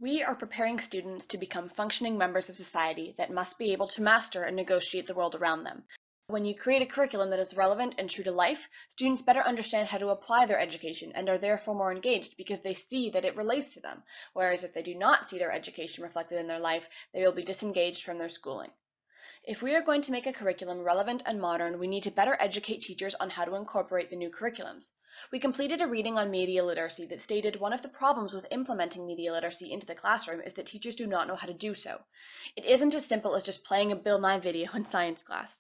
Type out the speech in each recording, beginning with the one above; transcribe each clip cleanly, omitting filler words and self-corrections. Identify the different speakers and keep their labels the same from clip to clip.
Speaker 1: We are preparing students to become functioning members of society that must be able to master and negotiate the world around them. When you create a curriculum that is relevant and true to life, students better understand how to apply their education and are therefore more engaged because they see that it relates to them, whereas if they do not see their education reflected in their life, they will be disengaged from their schooling. If we are going to make a curriculum relevant and modern, we need to better educate teachers on how to incorporate the new curriculums. We completed a reading on media literacy that stated one of the problems with implementing media literacy into the classroom is that teachers do not know how to do so. It isn't as simple as just playing a Bill Nye video in science class.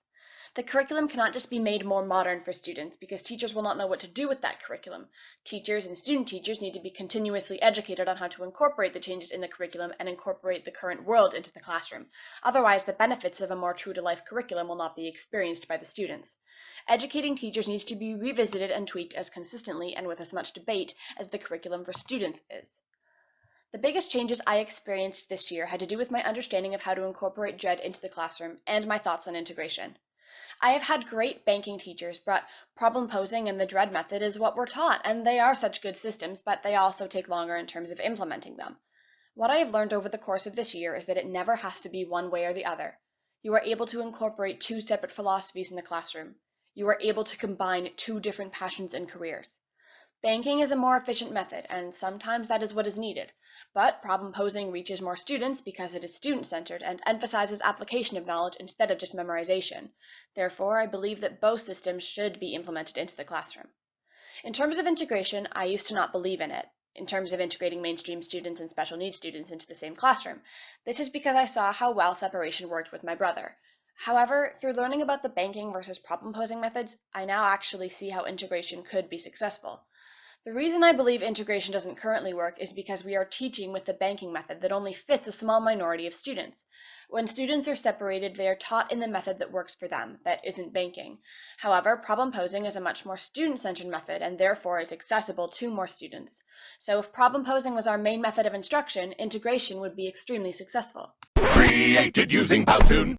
Speaker 1: The curriculum cannot just be made more modern for students because teachers will not know what to do with that curriculum. Teachers and student teachers need to be continuously educated on how to incorporate the changes in the curriculum and incorporate the current world into the classroom. Otherwise, the benefits of a more true-to-life curriculum will not be experienced by the students. Educating teachers needs to be revisited and tweaked as consistently and with as much debate as the curriculum for students is. The biggest changes I experienced this year had to do with my understanding of how to incorporate DREAD into the classroom and my thoughts on integration. I have had great banking teachers, but problem posing and the DREAD method is what we're taught, and they are such good systems, but they also take longer in terms of implementing them. What I have learned over the course of this year is that it never has to be one way or the other. You are able to incorporate two separate philosophies in the classroom. You are able to combine two different passions and careers. Banking is a more efficient method, and sometimes that is what is needed. But problem posing reaches more students because it is student-centered and emphasizes application of knowledge instead of just memorization. Therefore, I believe that both systems should be implemented into the classroom. In terms of integration, I used to not believe in it, in terms of integrating mainstream students and special needs students into the same classroom. This is because I saw how well separation worked with my brother. However, through learning about the banking versus problem posing methods, I now actually see how integration could be successful. The reason I believe integration doesn't currently work is because we are teaching with the banking method that only fits a small minority of students. When students are separated, they are taught in the method that works for them, that isn't banking. However, problem posing is a much more student-centered method and therefore is accessible to more students. So if problem posing was our main method of instruction, integration would be extremely successful.
Speaker 2: Created using Powtoon.